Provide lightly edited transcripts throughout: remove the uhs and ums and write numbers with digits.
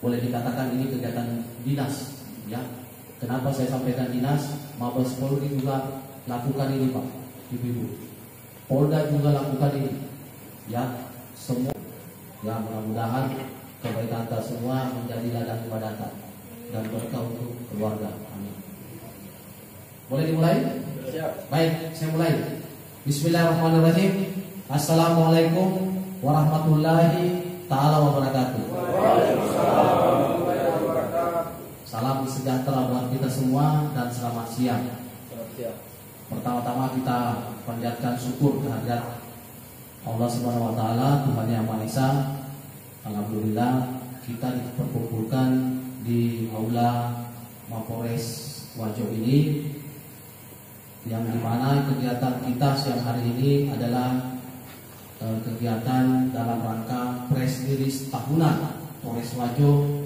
boleh dikatakan ini kegiatan dinas, ya. Kenapa saya sampaikan dinas? Mabes Polri juga lakukan ini, Pak, Ibu-ibu. Polda juga lakukan ini, ya. Semua, ya, mudah-mudahan kebaikan kita semua menjadi ladang ibadah dan berkah untuk keluarga. Amin. Boleh dimulai? Siap. Baik, saya mulai. Bismillahirrahmanirrahim. Assalamualaikum warahmatullahi ta'ala wabarakatuh. Salam sejahtera buat kita semua dan selamat siang. Pertama-tama kita panjatkan syukur kehadirat Allah Subhanahu wa taala, Tuhan Yang Maha Esa. Alhamdulillah kita diperkumpulkan di aula Mapores Wajo ini, yang dimana kegiatan kita siang hari ini adalah kegiatan dalam rangka press release tahunan Polres Wajo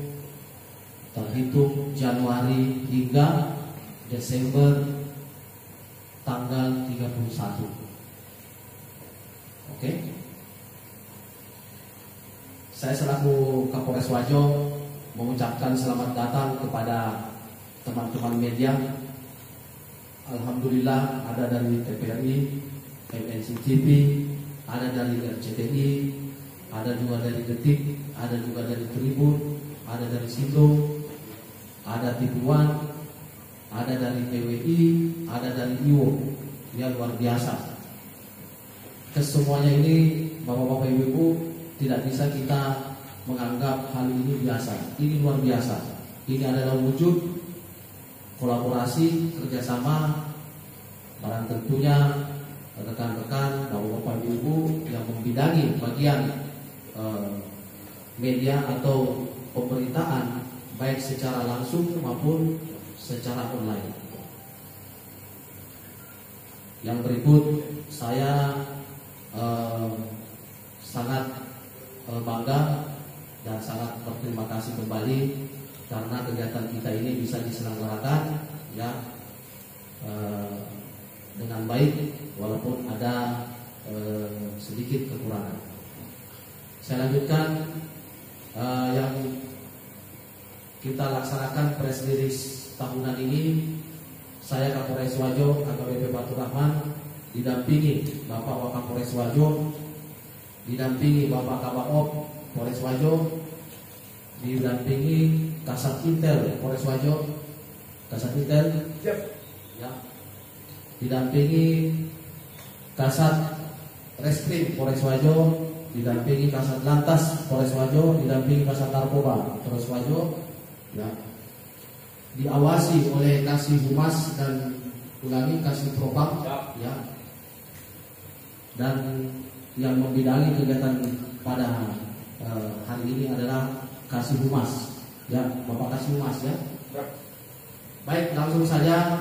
terhitung Januari hingga Desember tanggal 31. Oke. Saya selaku Kapolres Wajo mengucapkan selamat datang kepada teman-teman media. Alhamdulillah ada dari TVRI, MNC-TV, ada dari RCTI, ada juga dari Detik, ada juga dari Tribun, ada dari Sindo, ada TV1, ada dari PWI, ada dari IWO. Ya, luar biasa. Kesemuanya ini Bapak-bapak Ibu-ibu tidak bisa kita menganggap hal ini biasa. Ini luar biasa. Ini adalah wujud kolaborasi, kerjasama, barang tentunya rekan-rekan, bapak-bapak, ibu-ibu yang membidangi bagian media atau pemberitaan, baik secara langsung maupun secara online. Yang berikut saya sangat bangga dan sangat berterima kasih kembali karena kegiatan kita ini bisa diselenggarakan, ya, dengan baik walaupun ada sedikit kekurangan. Saya lanjutkan yang kita laksanakan press release tahunan ini. Saya Kapolres Wajo AKBP Fatur Rahman didampingi Bapak Wakapolres Wajo, didampingi Bapak Kabak-op Polres Wajo, didampingi Kasat Intel Polres Wajo, Kasat Intel, ya, didampingi Kasat Reskrim Polres Wajo, didampingi Kasat Lantas Polres Wajo, didampingi Kasat Narkoba Polres Wajo, ya, diawasi oleh Kasih Humas dan Kasih Propam, ya, dan yang membidangi kegiatan pada hari ini adalah Kasih Humas, ya, Bapak Kasih Humas, ya. Baik, langsung saja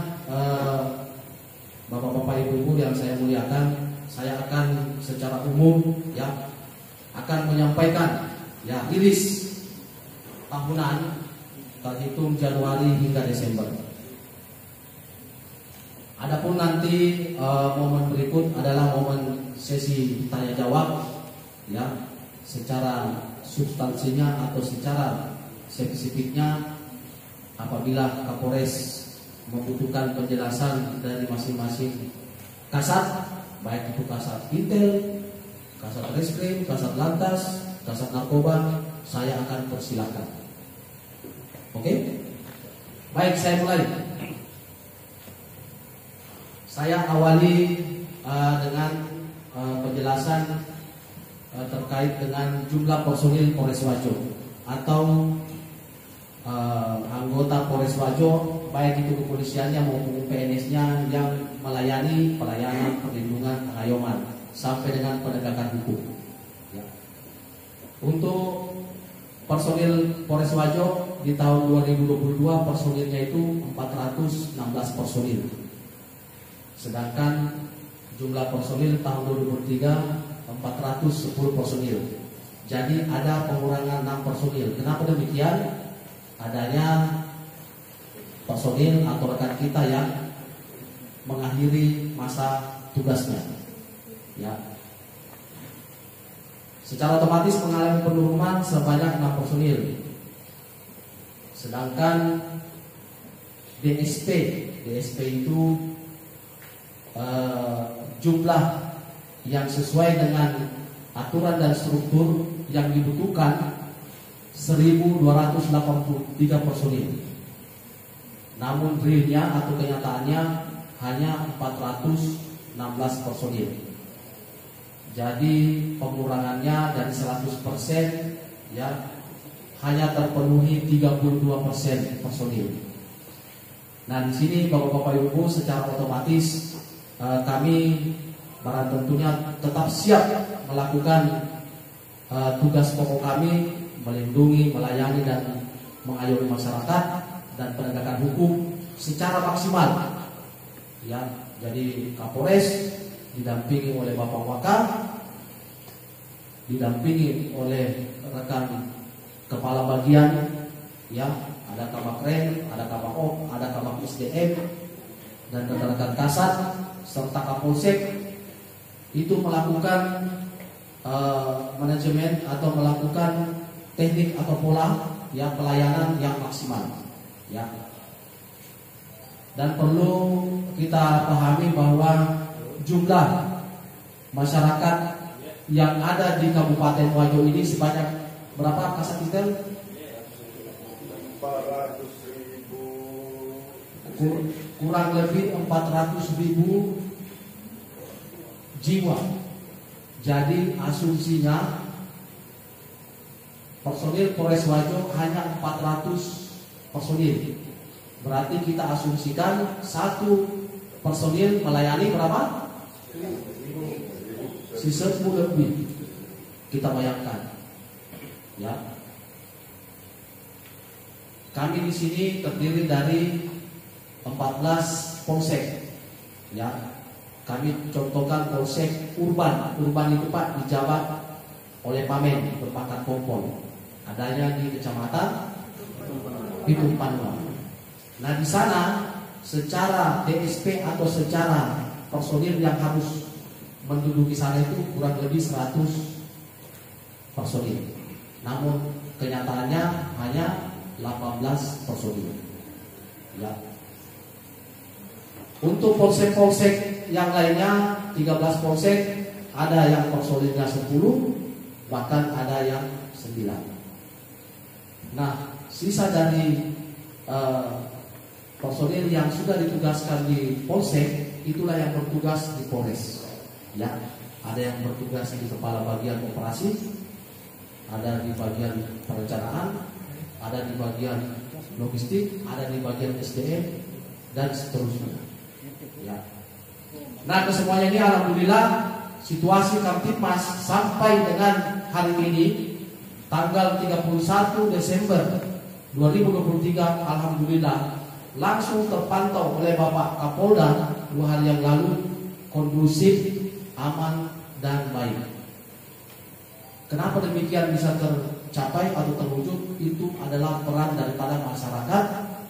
Bapak-bapak, ibu-ibu yang saya muliakan, saya akan secara umum, ya, akan menyampaikan, ya, rilis tahunan terhitung Januari hingga Desember. Adapun nanti momen berikut adalah momen sesi tanya jawab, ya, secara substansinya atau secara spesifiknya apabila Kapolres membutuhkan penjelasan dari masing-masing kasat, baik itu kasat Intel, kasat Reskrim, kasat Lantas, kasat Narkoba, saya akan persilakan. Oke? Baik, saya mulai. Saya awali dengan penjelasan terkait dengan jumlah personil Polres Wajo atau anggota Polres Wajo, baik itu kepolisiannya maupun PNS-nya yang melayani pelayanan perlindungan pengayuman sampai dengan penegakan hukum, ya. Untuk personil Polres Wajo di tahun 2022 personilnya itu 416 personil. Sedangkan jumlah personil tahun 2023 410 personil. Jadi ada pengurangan 6 personil. Kenapa demikian? Adanya personil atau rekan kita yang mengakhiri masa tugasnya, ya. Secara otomatis mengalami penurunan sebanyak 6 personil. Sedangkan DSP itu jumlah yang sesuai dengan aturan dan struktur yang dibutuhkan 1.283 personil. Namun realnya atau kenyataannya hanya 416 personil. Jadi pengurangannya dari 100% ya hanya terpenuhi 32% personil. Nah di sini Bapak-bapak Ibu secara otomatis kami barang tentunya tetap siap melakukan tugas pokok kami, melindungi, melayani dan mengayomi masyarakat dan penegakan hukum secara maksimal. Ya, jadi Kapolres didampingi oleh Bapak Wakam, didampingi oleh rekan kepala bagian, ya, ada Kabak Rem, ada Kabak Op, ada Kabak SDM dan rekan-rekan Kasat serta Kapolsek itu melakukan manajemen atau melakukan teknik atau pola ya pelayanan yang maksimal, ya. Dan perlu kita pahami bahwa jumlah masyarakat yang ada di Kabupaten Wajo ini sebanyak berapa Kasat Intel? 400.000, kurang lebih 400.000 jiwa. Jadi asumsinya personil Polres Wajo hanya 400 personil. Berarti kita asumsikan satu personil melayani berapa? 1000 lebih. Kita bayangkan, ya. Kami di sini terdiri dari 14 polsek, ya. Kami contohkan polsek urban itu Pak dijabat oleh Pamen berpangkat Kompol. Adanya di Kecamatan Pitung Panua. Nah di sana secara DSP atau secara personil yang harus menduduki sana itu kurang lebih 100 personil. Namun kenyataannya hanya 18 personil. Ya. Untuk polsek-polsek yang lainnya 13 polsek ada yang personilnya 10, bahkan ada yang 9. Nah, sisa dari personil yang sudah ditugaskan di polsek itulah yang bertugas di Polres. Ya, ada yang bertugas di kepala bagian operasi, ada di bagian perencanaan, ada di bagian logistik, ada di bagian SDM dan seterusnya. Ya. Nah, kesemuanya ini alhamdulillah situasi Kamtipmas sampai dengan hari ini tanggal 31 Desember 2023 alhamdulillah langsung terpantau oleh Bapak Kapolda 2 hari yang lalu kondusif, aman dan baik. Kenapa demikian bisa tercapai atau terwujud? Itu adalah peran daripada masyarakat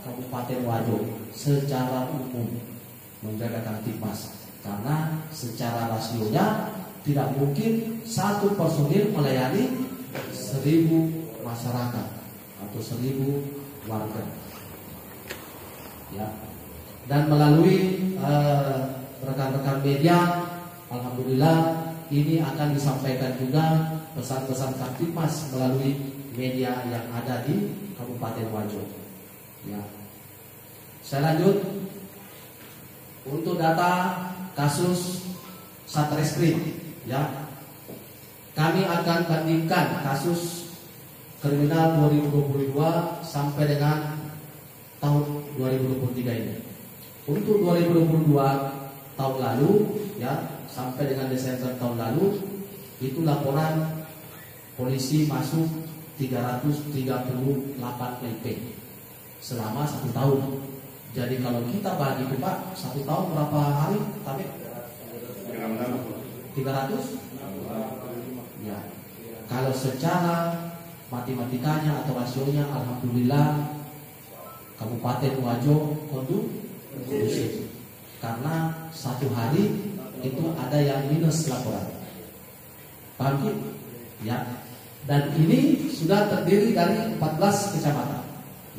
Kabupaten Wajo secara umum menjaga Kamtipmas. Karena secara rasionya tidak mungkin satu personil melayani 1000 masyarakat atau 1000 warga. Ya. Dan melalui rekan-rekan media, alhamdulillah ini akan disampaikan juga pesan-pesan Kamtipmas melalui media yang ada di Kabupaten Wajo. Ya. Saya lanjut untuk data kasus Satreskrim. Ya, kami akan bandingkan kasus kriminal 2022 sampai dengan tahun 2023 ini. Untuk 2022 tahun lalu, ya, sampai dengan Desember tahun lalu, itu laporan polisi masuk 338 LP selama 1 tahun. Jadi kalau kita bagi itu Pak, 1 tahun berapa hari? Tapi 300? Ya. Kalau secara matematikanya atau rasionya, alhamdulillah Kabupaten Wajo kondusif. Karena 1 hari itu ada yang minus laporan. Paham ya? Dan ini sudah terdiri dari 14 kecamatan.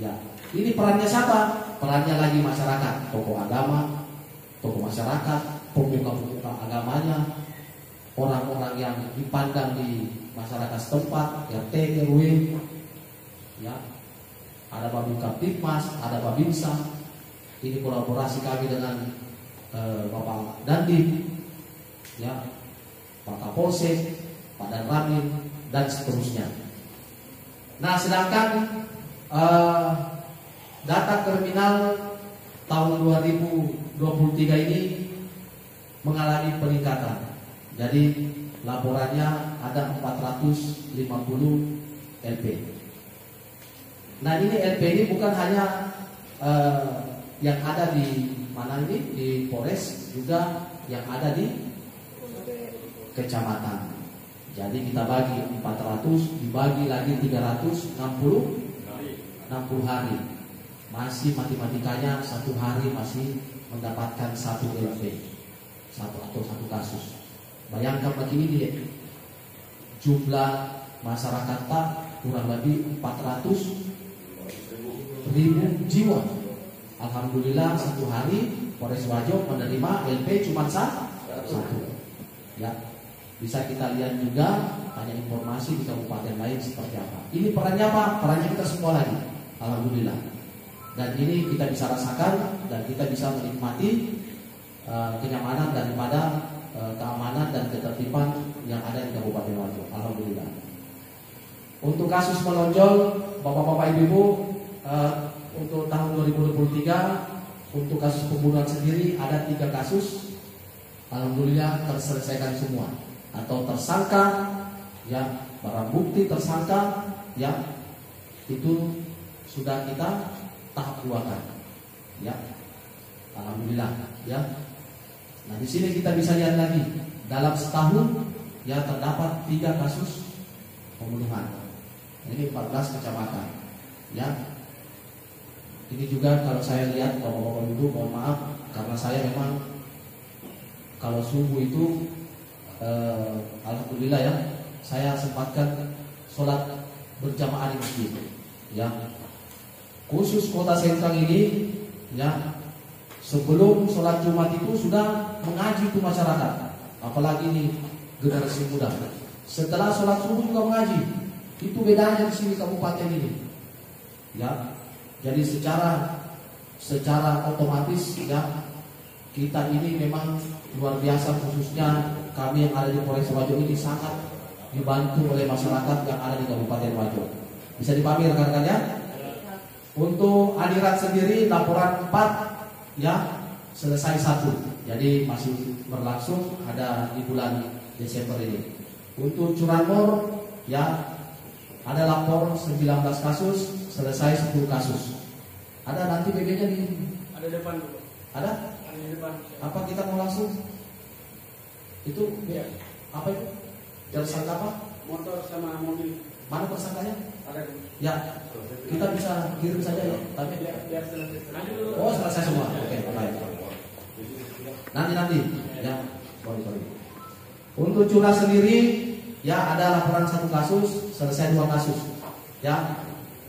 Ya, ini perannya siapa? Perannya lagi masyarakat, tokoh agama, tokoh masyarakat, pemuka-pemuka agamanya, orang-orang yang dipandang di masyarakat setempat, RT, RW, ya, ada Babin Kaptipmas, ada Babinsa. Ini kolaborasi kami dengan Bapak Dandim, ya, Pak Kapolsek, Pak Danramil, dan seterusnya. Nah, sedangkan data kriminal tahun 2023 ini mengalami peningkatan. Jadi laporannya ada 450 LP. Nah, ini LP ini bukan hanya yang ada di mana ini, di Polres, juga yang ada di kecamatan. Jadi kita bagi 400 dibagi lagi 360 hari. Masih matematikanya satu hari masih mendapatkan satu LP, satu kasus. Bayangkan begini dia, jumlah masyarakat tak kurang lebih 400.000 jiwa. Alhamdulillah satu hari Polres Wajo menerima LP cuma satu. Ya, bisa kita lihat juga hanya informasi di kabupaten lain seperti apa. Ini perannya apa? Perannya kita semua lagi. Alhamdulillah. Dan ini kita bisa rasakan dan kita bisa menikmati kenyamanan daripada keamanan dan ketertiban yang ada di Kabupaten Wajo. Alhamdulillah. Untuk kasus melonjol, Bapak-bapak Ibu-ibu, untuk tahun 2023 untuk kasus pembunuhan sendiri ada 3 kasus. Alhamdulillah terselesaikan semua, atau tersangka, ya, barang bukti tersangka, ya, itu sudah kita tahap 2 kan, ya, alhamdulillah, ya. Nah, di sini kita bisa lihat lagi dalam setahun, ya, terdapat 3 kasus pembunuhan. Ini 14 kecamatan, ya. Ini juga kalau saya lihat bapak-bapak itu, mohon maaf karena saya memang kalau subuh itu alhamdulillah ya, saya sempatkan sholat berjamaah di masjid, ya. Khusus Kota Sengkang ini, ya, sebelum sholat Jumat itu sudah mengaji itu masyarakat, apalagi ini generasi muda. Setelah sholat subuh juga mengaji. Itu bedanya di sini kabupaten ini, ya. Jadi secara otomatis, ya, kita ini memang luar biasa, khususnya kami yang ada di Polres Wajo ini sangat dibantu oleh masyarakat yang ada di Kabupaten Wajo. Bisa dipahami rekan-rekan ya? Untuk aliran sendiri laporan 4, ya, selesai 1. Jadi masih berlangsung ada di bulan Desember ini. Untuk curanmor, ya, ada lapor 19 kasus, selesai 10 kasus. Ada nanti BG-nya di ada depan dulu. Ada? Ada di depan. Apa kita mau langsung? Itu Ya. apa itu? Tersangka apa? Motor sama mobil. Mana tersangkanya? Ada. Ya, kita bisa kirim saja ya. Tapi Biar selesai. Lanjut. oh, selesai semua. Oke, baik. Nanti ya. Sorry. Untuk curah sendiri, ya, ada laporan 1 kasus, selesai 2 kasus. Ya.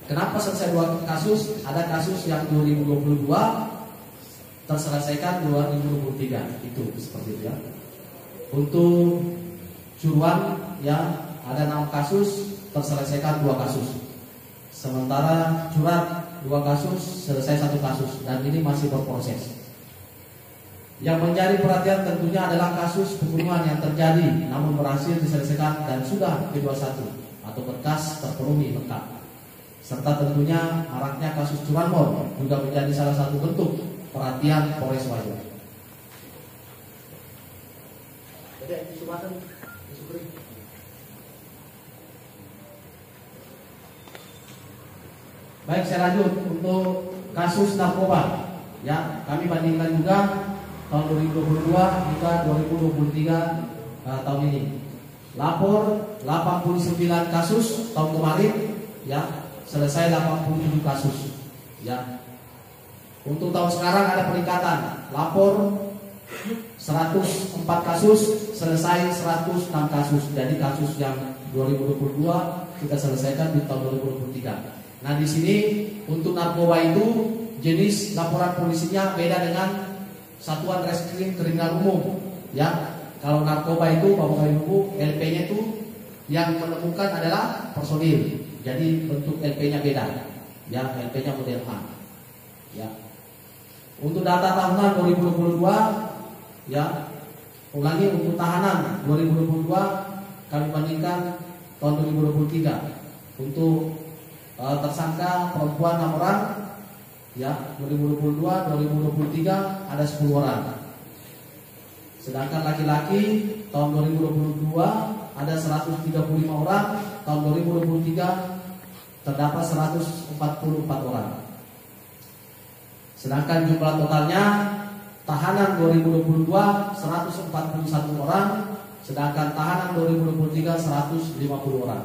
Kenapa selesai 2 kasus? Ada kasus yang 2022 terselesaikan 2023. Itu seperti itu ya. Untuk curuan, ya, ada 6 kasus terselesaikan 2 kasus. Sementara curhat 2 kasus, selesai 1 kasus, dan ini masih berproses. Yang menjadi perhatian tentunya adalah kasus pembunuhan yang terjadi namun berhasil diselesaikan dan sudah P21 atau berkas terpenuhi lengkap. Serta tentunya maraknya kasus curanmor juga menjadi salah satu bentuk perhatian Polres Wajo. Baik, saya lanjut untuk kasus narkoba. Ya, kami bandingkan juga tahun 2022 hingga 2023 tahun ini. Lapor 89 kasus tahun kemarin, ya, selesai 87 kasus, ya. Untuk tahun sekarang ada peningkatan. Lapor 104 kasus, selesai 106 kasus. Jadi kasus yang 2022 kita selesaikan di tahun 2023. Nah di sini untuk narkoba itu jenis laporan polisinya beda dengan Satuan Reskrim Kriminal Umum. Ya, kalau narkoba itu Bapak Ibu LP-nya itu yang menemukan adalah personil. Jadi bentuk LP-nya beda. Ya, LP-nya model A. Ya. Untuk data tahunan 2022, ya, ulangi untuk tahanan 2022 kami bandingkan tahun 2023. Untuk tersangka perempuan 6 orang, ya, 2022, 2023 ada 10 orang. Sedangkan laki-laki tahun 2022 ada 135 orang, tahun 2023 terdapat 144 orang. Sedangkan jumlah totalnya tahanan 2022 141 orang, sedangkan tahanan 2023 150 orang.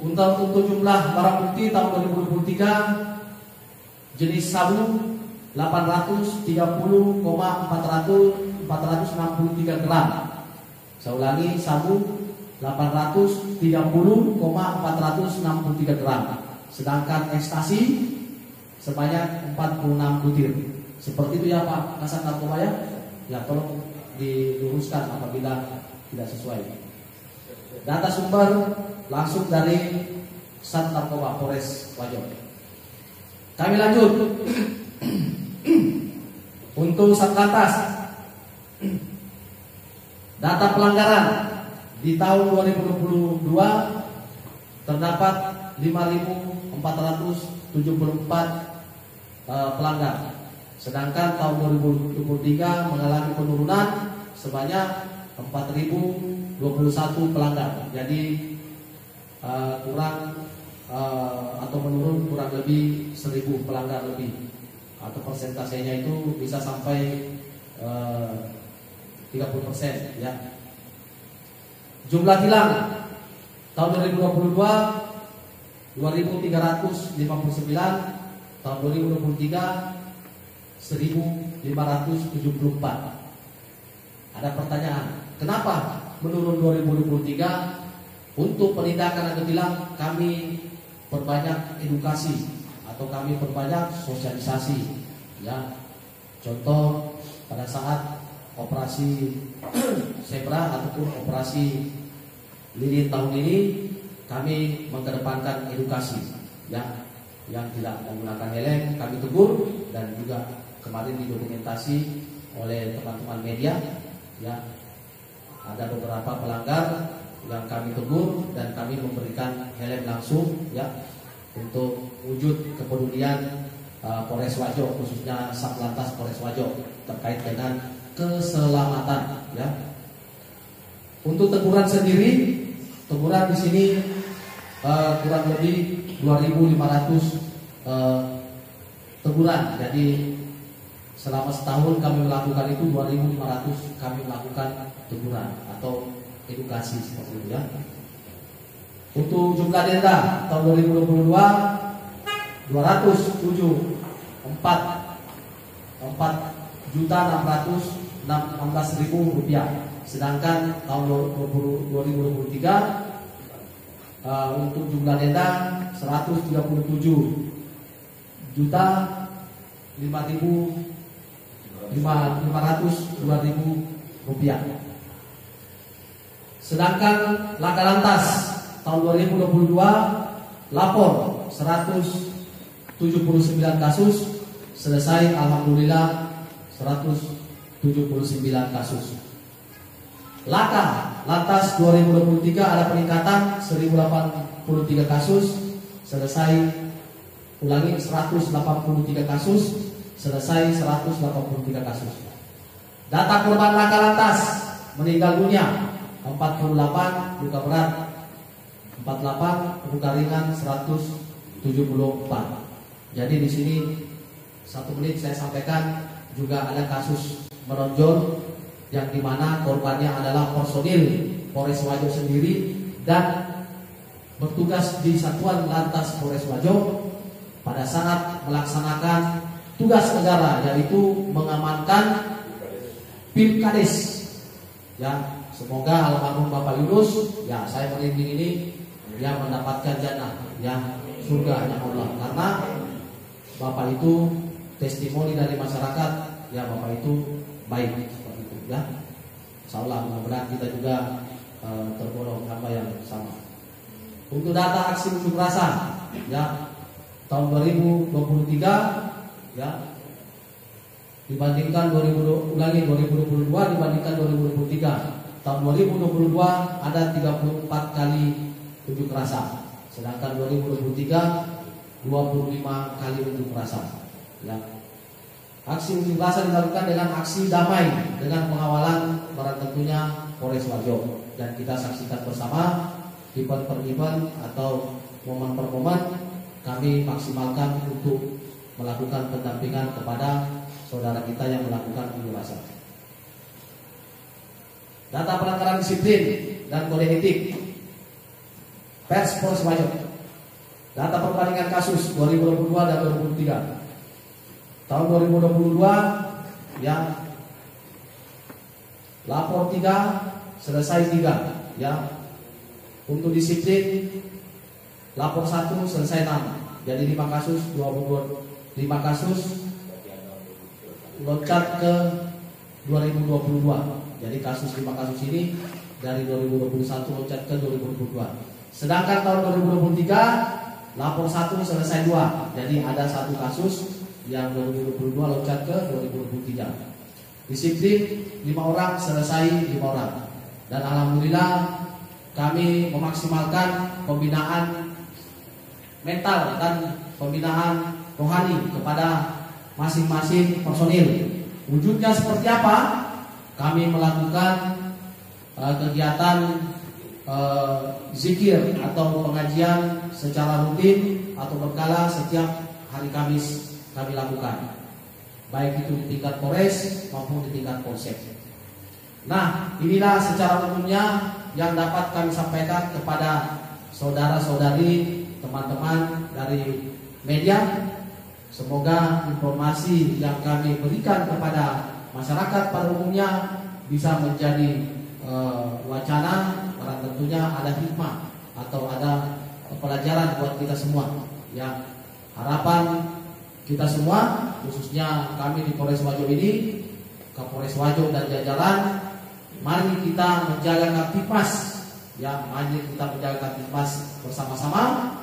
Untuk jumlah barang bukti tahun 2023 jenis sabu 830,463 gram. Saya ulangi, sabu 830,463 gram. Sedangkan ekstasi sebanyak 46 butir. Seperti itu ya Pak Kasat Narkoba ya. Ya tolong diluruskan apabila tidak sesuai. Data sumber langsung dari Sat Narkoba Polres Wajo. Kami lanjut. Untuk Satlantas, data pelanggaran di tahun 2022 terdapat 5.474 pelanggar. Sedangkan tahun 2023 mengalami penurunan sebanyak 4.021 pelanggar. Jadi kurang atau menurun kurang lebih 1.000 pelanggar lebih, atau persentasenya itu bisa sampai 30% ya. Jumlah tilang tahun 2022 2.359, tahun 2023 1.574. Ada pertanyaan, kenapa menurun 2023? Untuk penindakan atau tilang kami perbanyak edukasi atau kami perbanyak sosialisasi ya. Contoh pada saat operasi Zebra ataupun operasi Lilin tahun ini kami mengedepankan edukasi ya. Yang tidak menggunakan helm kami tegur, dan juga kemarin didokumentasi oleh teman-teman media ya. Ada beberapa pelanggar yang kami tegur dan kami memberikan helm langsung ya, untuk wujud kepedulian Polres Wajo, khususnya Satlantas Polres Wajo terkait dengan keselamatan ya. Untuk teguran sendiri, teguran di sini kurang lebih 2.500 teguran. Jadi selama setahun kami melakukan itu 2.500 kami melakukan teguran atau edukasi seperti itu ya. Untuk jumlah denda tahun 2022 4.616.000 rupiah. Sedangkan tahun 2023 untuk jumlah denda 137.502.000 rupiah. Sedangkan laka lantas tahun 2022 lapor 179 kasus, selesai alhamdulillah 179 kasus. Laka lantas 2023 ada peningkatan 1083 kasus, selesai ulangi 183 kasus, selesai 183 kasus. Data korban laka lantas meninggal dunia 48, luka berat 48, luka ringan 174. Jadi di sini 1 menit saya sampaikan juga ada kasus menonjol yang dimana korbannya adalah personil Polres Wajo sendiri dan bertugas di Satuan Lantas Polres Wajo pada saat melaksanakan tugas negara, yaitu mengamankan Pilkades ya. Semoga almarhum Bapak Yunus ya, saya merinding ini, dia mendapatkan jannah ya, surganya Allah. Karena Bapak itu testimoni dari masyarakat, ya Bapak itu baik seperti itu ya. Insyaallah mudah-mudahan kita juga tergolong hamba yang sama. Untuk data aksi unjuk rasa ya tahun 2023 ya dibandingkan 2022 dibandingkan 2023. Tahun 2022 ada 34 kali unjuk rasa, sedangkan 2023 25 kali unjuk rasa. Ya. Aksi unjuk rasa dilakukan dengan aksi damai dengan pengawalan barang tentunya Polres Wajo, dan kita saksikan bersama event per event atau momen per momen kami maksimalkan untuk melakukan pendampingan kepada saudara kita yang melakukan unjuk rasa. Data pelanggaran disiplin dan kode etik pers Polres Wajo. Data perbandingan kasus 2022 dan 2023. Tahun 2022 ya lapor 3 selesai 3 ya. Untuk disiplin lapor 1 selesai 6. Jadi 5 kasus 5 kasus loncat ke 2022. Jadi kasus 5 kasus ini dari 2021 loncat ke 2022. Sedangkan tahun 2023 lapor 1 selesai 2. Jadi ada 1 kasus yang 2022 loncat ke 2023. Disiplin 5 orang selesai 5 orang. Dan alhamdulillah kami memaksimalkan pembinaan mental dan pembinaan rohani kepada masing-masing personil. Wujudnya seperti apa? Kami melakukan kegiatan zikir atau pengajian secara rutin atau berkala setiap hari Kamis kami lakukan, baik itu di tingkat Polres maupun di tingkat Polsek. Nah, inilah secara umumnya yang dapat kami sampaikan kepada saudara-saudari, teman-teman dari media. Semoga informasi yang kami berikan kepada masyarakat pada umumnya bisa menjadi wacana, karena tentunya ada hikmah atau ada pelajaran buat kita semua. Ya, harapan kita semua, khususnya kami di Polres Wajo ini, Kapolres Wajo dan jajaran, mari kita menjaga Kamtipmas. Ya, mari kita menjaga Kamtipmas bersama-sama.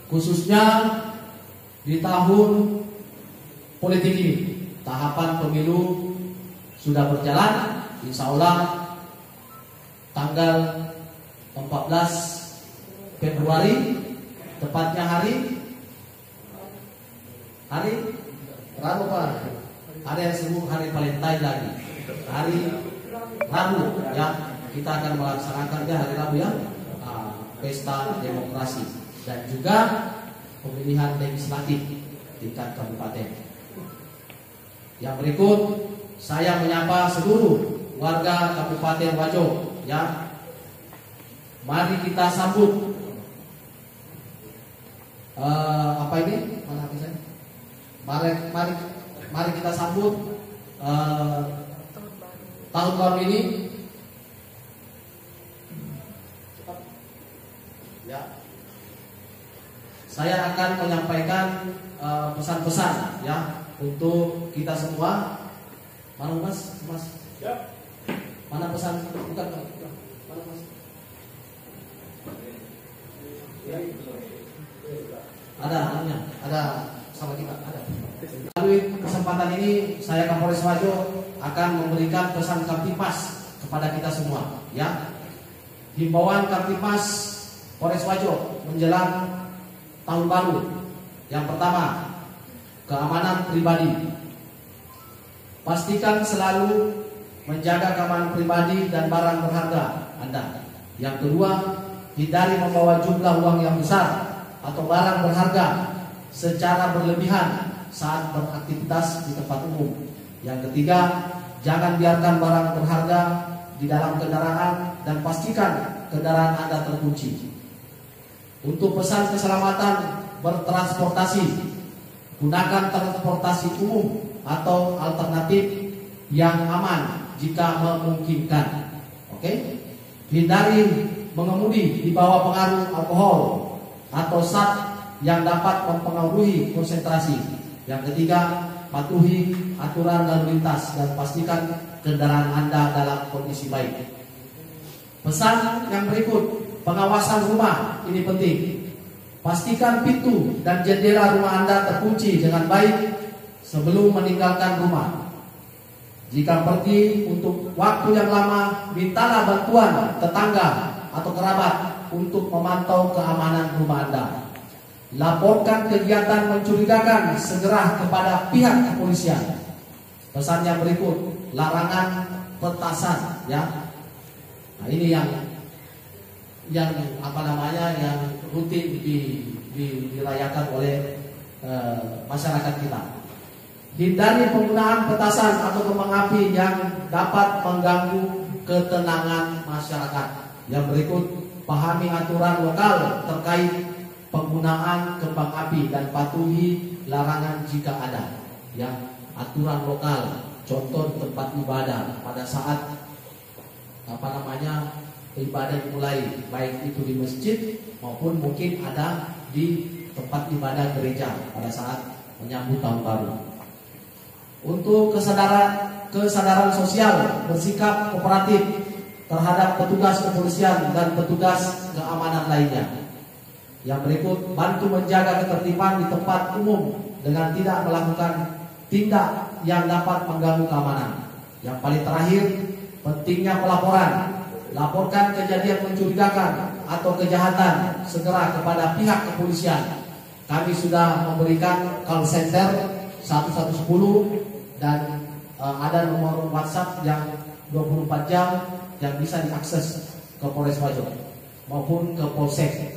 Khususnya di tahun politik ini, tahapan pemilu sudah berjalan. Insya Allah tanggal 14 Februari, tepatnya hari Rabu Pak. Hari yang disebut hari Valentine lagi. Hari Rabu ya, kita akan melaksanakan hari Rabu ya, pesta demokrasi dan juga pemilihan legislatif tingkat kabupaten. Yang berikut saya menyapa seluruh warga Kabupaten Wajo ya. Mari kita sambut apa ini? Mana hati saya? Mari kita sambut tahun baru ini. Ya. Saya akan menyampaikan pesan-pesan ya untuk kita semua. Mana Mas? Ya. Mana pesan? Bukan. Mana Mas? Ya. Ada sama kita, ada. Melalui kesempatan ini saya Kapolres Wajo akan memberikan pesan Kamtipmas kepada kita semua ya. Himbauan Kamtipmas Polres Wajo menjelang tahun baru. Yang pertama, keamanan pribadi. Pastikan selalu menjaga keamanan pribadi dan barang berharga Anda. Yang kedua, hindari membawa jumlah uang yang besar atau barang berharga secara berlebihan saat beraktivitas di tempat umum. Yang ketiga, jangan biarkan barang berharga di dalam kendaraan dan pastikan kendaraan Anda terkunci. Untuk pesan keselamatan bertransportasi, gunakan transportasi umum atau alternatif yang aman jika memungkinkan. Oke? Hindari mengemudi di bawah pengaruh alkohol. atau zat yang dapat mempengaruhi konsentrasi. Yang ketiga, patuhi aturan lalu lintas dan pastikan kendaraan Anda dalam kondisi baik. Pesan yang berikut, pengawasan rumah ini penting. Pastikan pintu dan jendela rumah Anda terkunci dengan baik sebelum meninggalkan rumah. Jika pergi untuk waktu yang lama, mintalah bantuan tetangga atau kerabat untuk memantau keamanan rumah Anda. Laporkan kegiatan mencurigakan segera kepada pihak kepolisian. Pesan yang berikut, larangan petasan, ya. Nah, ini yang yang rutin dirayakan oleh masyarakat kita. Hindari penggunaan petasan atau kembang api yang dapat mengganggu ketenangan masyarakat. Yang berikut, pahami aturan lokal terkait penggunaan kembang api dan patuhi larangan jika ada. Ya, aturan lokal, contoh tempat ibadah pada saat ibadah dimulai, baik itu di masjid maupun mungkin ada di tempat ibadah gereja pada saat menyambut tahun baru. Untuk kesadaran sosial, bersikap kooperatif terhadap petugas kepolisian dan petugas keamanan lainnya. Yang berikut, bantu menjaga ketertiban di tempat umum dengan tidak melakukan tindak yang dapat mengganggu keamanan. Yang paling terakhir, pentingnya pelaporan. Laporkan kejadian mencurigakan atau kejahatan segera kepada pihak kepolisian. Kami sudah memberikan call center 1110 dan ada nomor WhatsApp yang 24 jam yang bisa diakses ke Polres Wajo maupun ke Polsek.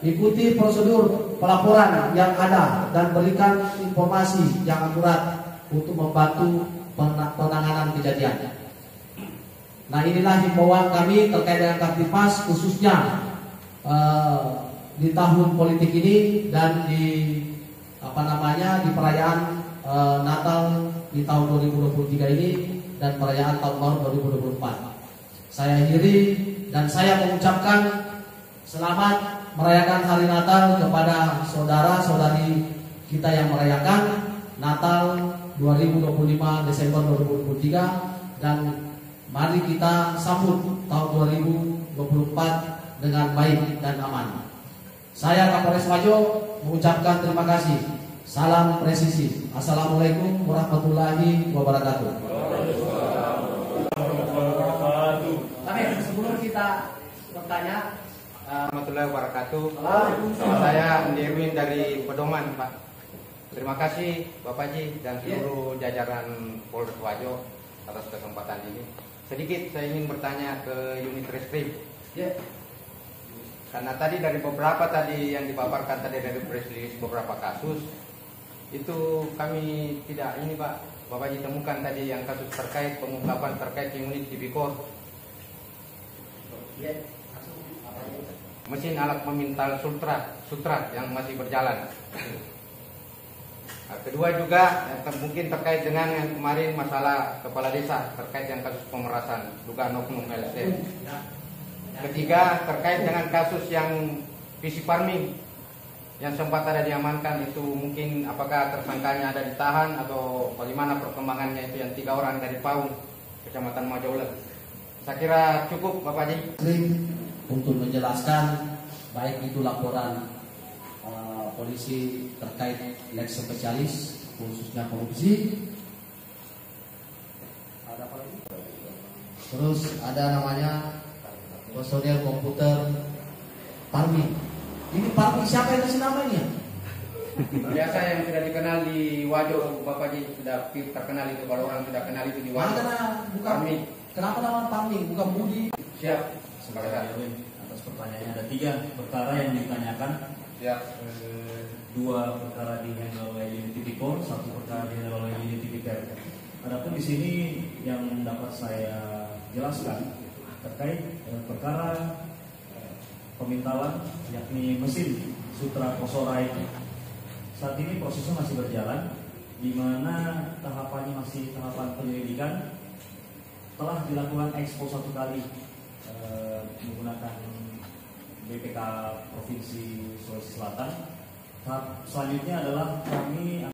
Ikuti prosedur pelaporan yang ada dan berikan informasi yang akurat untuk membantu penanganan kejadian. Nah, inilah himbauan kami terkait dengan Kamtipmas, khususnya di tahun politik ini dan di di perayaan Natal di tahun 2023 ini dan perayaan tahun baru 2024. Saya akhiri dan saya mengucapkan selamat merayakan hari Natal kepada saudara-saudari kita yang merayakan Natal 2025 Desember 2023, dan mari kita sambut tahun 2024 dengan baik dan aman. Saya Kapolres Wajo mengucapkan terima kasih. Salam presisi. Assalamualaikum warahmatullahi wabarakatuh. Tapi sebelum kita bertanya, warahmatullahi wabarakatuh. Saya Dirwin dari Pedoman, Pak. Terima kasih Bapak Ji dan seluruh jajaran Polres Wajo atas kesempatan ini. Sedikit saya ingin bertanya ke unit reskrim. Karena tadi dari beberapa tadi yang dipaparkan tadi dari press release beberapa kasus itu kami tidak ini Pak, Bapak Ji temukan tadi yang kasus terkait pengungkapan terkait unit Tipikor. Mesin alat pemintal sutra yang masih berjalan. Nah, kedua juga mungkin terkait dengan yang kemarin masalah kepala desa terkait yang kasus pemerasan dugaan oknum LSM. Ketiga terkait dengan kasus yang PC farming yang sempat ada diamankan, itu mungkin apakah tersangkanya ada ditahan atau bagaimana perkembangannya, itu yang 3 orang dari Paung, Kecamatan Majaulen. Saya kira cukup Bapak Ji. Untuk menjelaskan baik itu laporan polisi terkait lex spesialis khususnya korupsi, ada apa lagi? Terus ada namanya personel komputer farming. Ini farming siapa yang kasih namanya? Biasa yang sudah dikenal di Wajo, Bapak Ji, sudah terkenal itu, kalau orang sudah kenal itu di Wajo. Bukan, kenapa nama farming bukan Budi? Siap. Sebagai atas pertanyaannya ada 3 perkara yang ditanyakan. Ya. 2 perkara dihandle oleh unit Tipikor, 1 perkara dihandle oleh unit Tipikor. Adapun di sini yang dapat saya jelaskan terkait perkara pemintalan yakni mesin Sutra Kosorai. Saat ini prosesnya masih berjalan, di mana tahapannya masih tahapan penyelidikan. Telah dilakukan ekspos 1 kali menggunakan BPK Provinsi Sulawesi Selatan. Tahap selanjutnya adalah kami